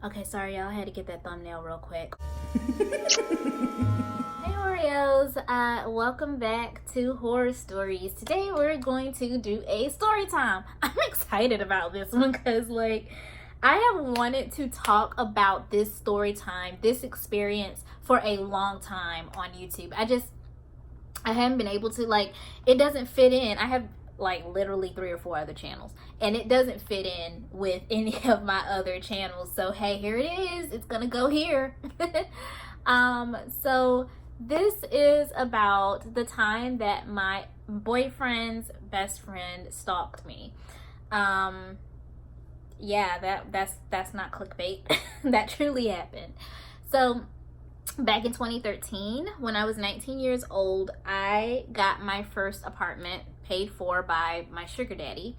Okay, sorry y'all, I had to get that thumbnail real quick. Hey Oreos, welcome back to Horror Stories. Today we're going to do a story time. I'm excited about this one because I have wanted to talk about this story time, this experience for a long time on YouTube. I haven't been able to, it doesn't fit in. I have literally 3 or 4 other channels and it doesn't fit in with any of my other channels, so hey, here it is. It's gonna go here. So this is about the time that my boyfriend's best friend stalked me. Yeah, that's not clickbait. That truly happened. So back in 2013, when I was 19 years old, I got my first apartment paid for by my sugar daddy.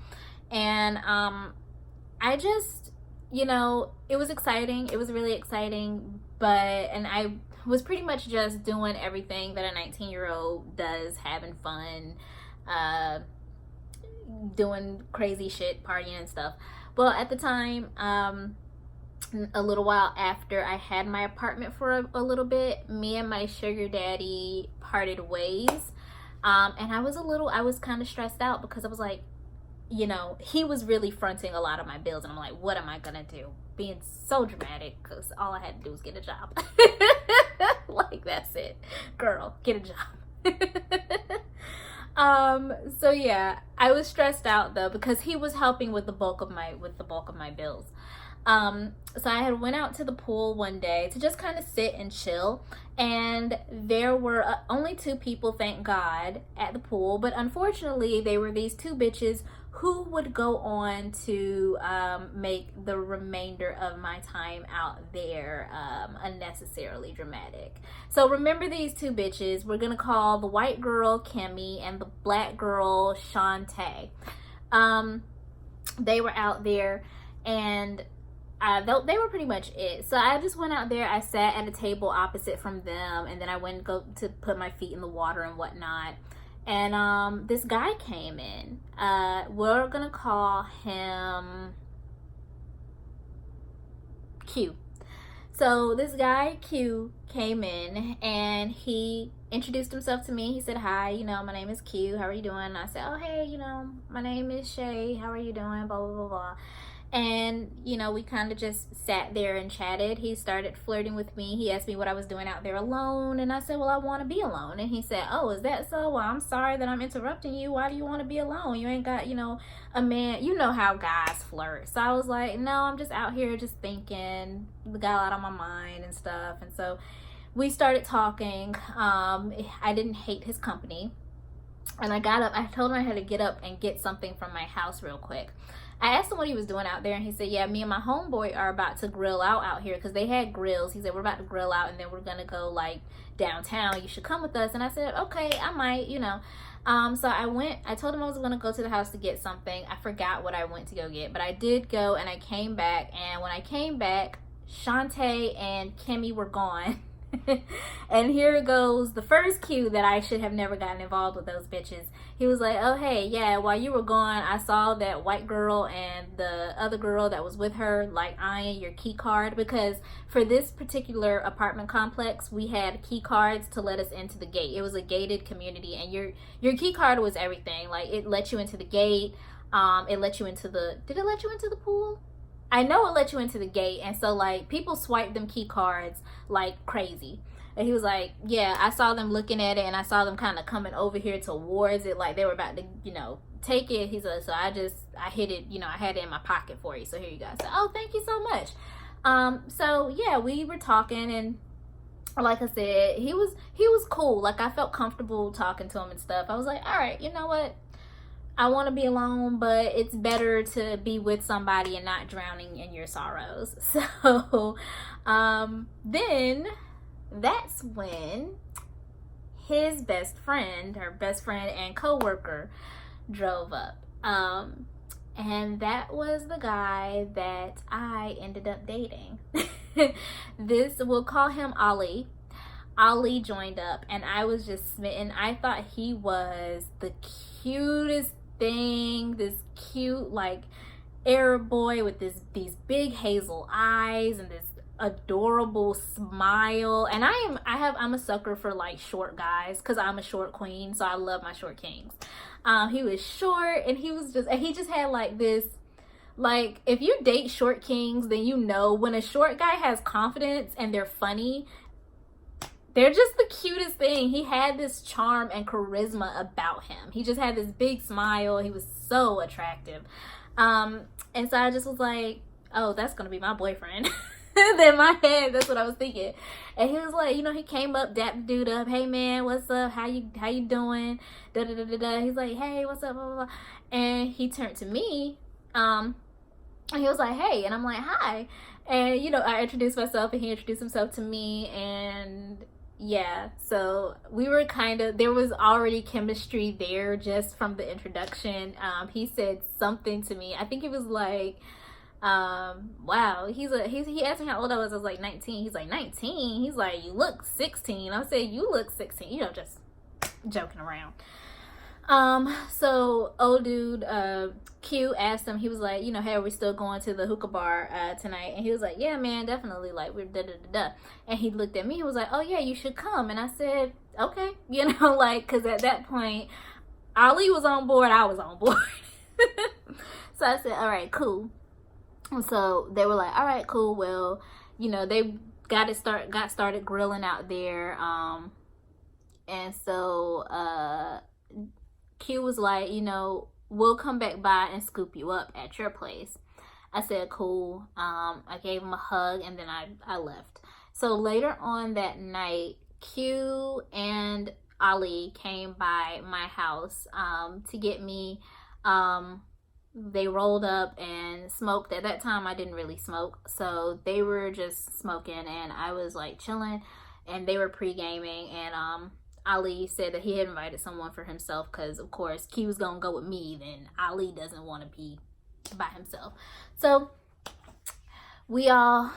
And I just, it was exciting. It was really exciting. And I was pretty much just doing everything that a 19-year-old does, having fun, doing crazy shit, partying and stuff. Well, at the time, a little while after I had my apartment for a little bit, me and my sugar daddy parted ways. And I was kind of stressed out because I was like, he was really fronting a lot of my bills. And I'm like, what am I gonna do? Being so dramatic because all I had to do was get a job. That's it. Girl, get a job. So yeah, I was stressed out though because he was helping with the bulk of my bills. So I had went out to the pool one day to just kind of sit and chill, and there were only 2 people, thank God, at the pool, but unfortunately they were these 2 bitches who would go on to make the remainder of my time out there unnecessarily dramatic. So remember these 2 bitches. We're gonna call the white girl Kimmy and the black girl Shantae. They were out there, and they were pretty much it. So I just went out there. I sat at a table opposite from them, and then I went to go to put my feet in the water and whatnot. And this guy came in. We're gonna call him Q. So this guy Q came in and he introduced himself to me. He said, hi, my name is Q, how are you doing? And I said, oh hey, my name is Shay, how are you doing? Blah blah blah blah. And we kind of just sat there and chatted. He started flirting with me. He asked me what I was doing out there alone, and I said, well, I want to be alone. And he said, oh, is that so? Well, I'm sorry that I'm interrupting you. Why do you want to be alone? You ain't got a man. You know how guys flirt. So I was like, no, I'm just out here just thinking, got a lot on my mind and stuff. And so we started talking. I didn't hate his company, and I got up. I told him I had to get up and get something from my house real quick. I asked him what he was doing out there, and he said, yeah, me and my homeboy are about to grill out here because they had grills. He said, we're about to grill out, and then we're going to go, downtown. You should come with us. And I said, okay, I might, So I went. I told him I was going to go to the house to get something. I forgot what I went to go get, but I did go, and I came back. And when I came back, Shantae and Kimmy were gone. And here goes the first cue that I should have never gotten involved with those bitches. He was like, oh hey, yeah, while you were gone, I saw that white girl and the other girl that was with her eyeing your key card, because for this particular apartment complex we had key cards to let us into the gate. It was a gated community, and your key card was everything. It let you into the gate. It let you into did it let you into the pool? I know it let you into the gate, and so people swipe them key cards like crazy. And he was like, yeah, I saw them looking at it, and I saw them kind of coming over here towards it, like they were about to, take it. He's like, so I hit it, I had it in my pocket for you, so here you go. So, oh, thank you so much. So yeah, we were talking, and like I said, he was cool. I felt comfortable talking to him and stuff. I was like, all right, you know what? I want to be alone, but it's better to be with somebody and not drowning in your sorrows. So then that's when his best friend and co-worker drove up. And that was the guy that I ended up dating. We'll call him Ali. Ali joined up, and I was just smitten. I thought he was the cutest thing, this cute Arab boy with these big hazel eyes and this adorable smile. And I'm a sucker for like short guys because I'm a short queen, so I love my short kings. He was short, and he just had like this, like, if you date short kings, then you know when a short guy has confidence and they're funny, they're just the cutest thing. He had this charm and charisma about him. He just had this big smile. He was so attractive. And so I just was like, oh, that's gonna be my boyfriend. In my head, that's what I was thinking. And he was like, you know, he came up, dapped the dude up. Hey man, what's up? How you doing? Da da da da da. He's like, hey, what's up? Blah, blah, blah. And he turned to me, and he was like, hey, and I'm like, hi. And you know, I introduced myself, and he introduced himself to me, and yeah, so we were there was already chemistry there just from the introduction. He said something to me. I think it was like, wow, he asked me how old I was. I was like 19. He's like, 19? He's like, you look 16. I said, you look 16, you know, just joking around. So old dude, Q asked him, he was like, you know, hey, are we still going to the hookah bar tonight? And he was like, yeah man, definitely, like we're da da da da. And he looked at me, he was like, oh yeah, you should come. And I said, okay, you know, like, because at that point Ali was on board, I was on board. So I said, all right, cool. So they were like, all right, cool, well, you know, they got started grilling out there. And so Q was like, you know, we'll come back by and scoop you up at your place. I said, cool. I gave him a hug, and then I left. So later on that night, Q and Ali came by my house to get me. They rolled up and smoked. At that time, I didn't really smoke, so they were just smoking, and I was like chilling, and they were pre-gaming, and Ali said that he had invited someone for himself because, of course, Q was going to go with me. Then Ali doesn't want to be by himself. So we all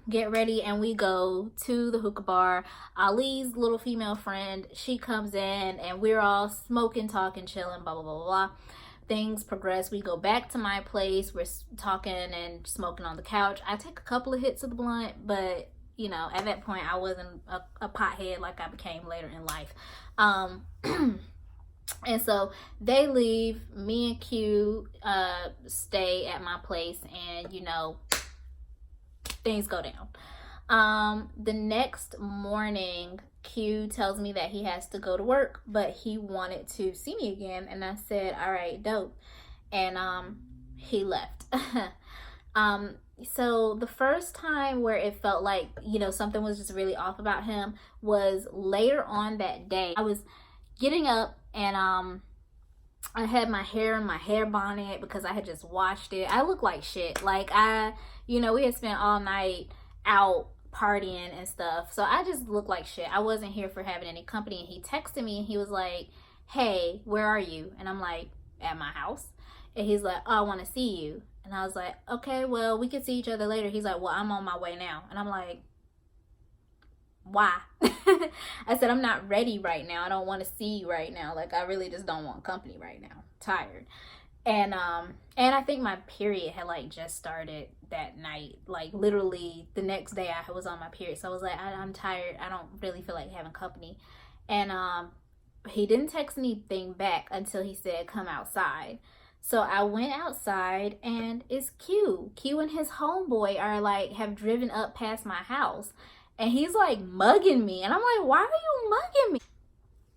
get ready and we go to the hookah bar. Ali's little female friend, she comes in and we're all smoking, talking, chilling, blah, blah, blah, blah. Things progress. We go back to my place. We're talking and smoking on the couch. I take a couple of hits of the blunt, but you know, at that point I wasn't a pothead like I became later in life. And so they leave. Me and Q stay at my place, and you know, things go down. The next morning, Q tells me that he has to go to work, but he wanted to see me again, and I said, all right, dope. And he left. So the first time where it felt like, you know, something was just really off about him was later on that day. I was getting up, and I had my hair in my hair bonnet because I had just washed it. I look like shit. Like you know, we had spent all night out partying and stuff, so I just looked like shit. I wasn't here for having any company. And he texted me and he was like, hey, where are you? And I'm like, at my house. And he's like, oh, I want to see you. And I was like, okay, well, we can see each other later. He's like, well, I'm on my way now. And I'm like, why? I said, I'm not ready right now. I don't want to see you right now. Like, I really just don't want company right now. Tired. And I think my period had like just started that night. Like literally the next day I was on my period. So I was like, I'm tired. I don't really feel like having company. And he didn't text anything back until he said, come outside. So I went outside, and it's Q. Q and his homeboy are like, have driven up past my house. And he's like mugging me. And I'm like, why are you mugging me?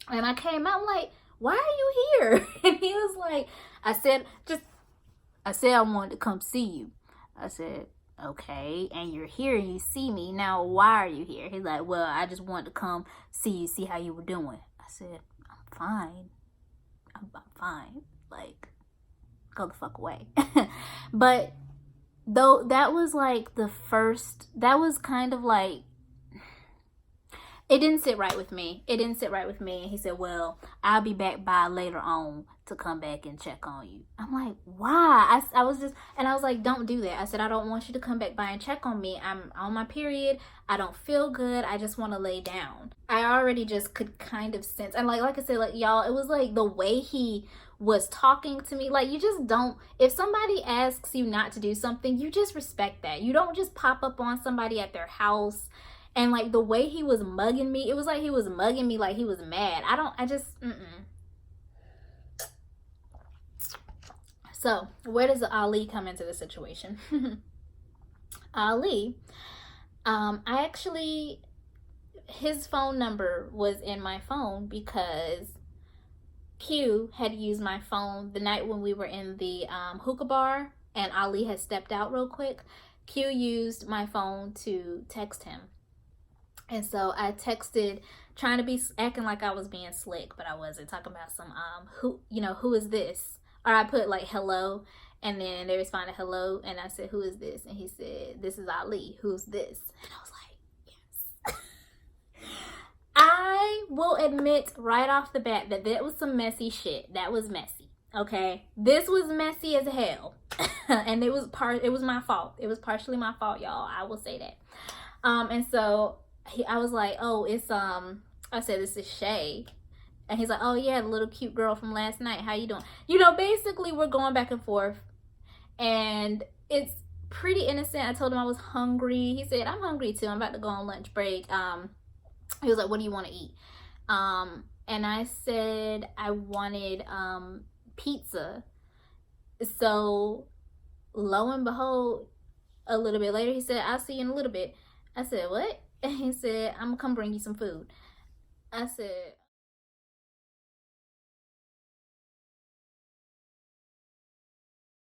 And I came out, I'm like, why are you here? And he was like, I said I wanted to come see you. I said, okay, and you're here and you see me. Now, why are you here? He's like, well, I just wanted to come see you, see how you were doing. I said, I'm fine. I'm fine. Like, go the fuck away. But though that was like that was kind of like It didn't sit right with me. It didn't sit right with me. And he said, well, I'll be back by later on to come back and check on you. I'm like, why? I was just, and I was like, don't do that. I said, I don't want you to come back by and check on me. I'm on my period. I don't feel good. I just want to lay down. I already just could kind of sense. And like I said, like, y'all, it was like the way he was talking to me. Like, you just don't, if somebody asks you not to do something, you just respect that. You don't just pop up on somebody at their house. And like the way he was mugging me, it was like he was mugging me like he was mad. So where does Ali come into the situation? Ali, I actually, his phone number was in my phone because Q had used my phone the night when we were in the hookah bar and Ali had stepped out real quick. Q used my phone to text him. And so I texted, trying to be, acting like I was being slick, but I wasn't, talking about some, who is this? Or I put like, hello, and then they responded, hello, and I said, who is this? And he said, this is Ali, who's this? And I was like, yes. I will admit right off the bat that was some messy shit. That was messy, okay? This was messy as hell. And it was my fault. It was partially my fault, y'all. I will say that. And so I was like, oh, it's, I said, this is Shay. And he's like, oh yeah, the little cute girl from last night. How you doing? You know, basically we're going back and forth. And it's pretty innocent. I told him I was hungry. He said, I'm hungry too. I'm about to go on lunch break. He was like, what do you want to eat? And I said I wanted pizza. So lo and behold, a little bit later, he said, I'll see you in a little bit. I said, what? And he said, I'm gonna come bring you some food. I said,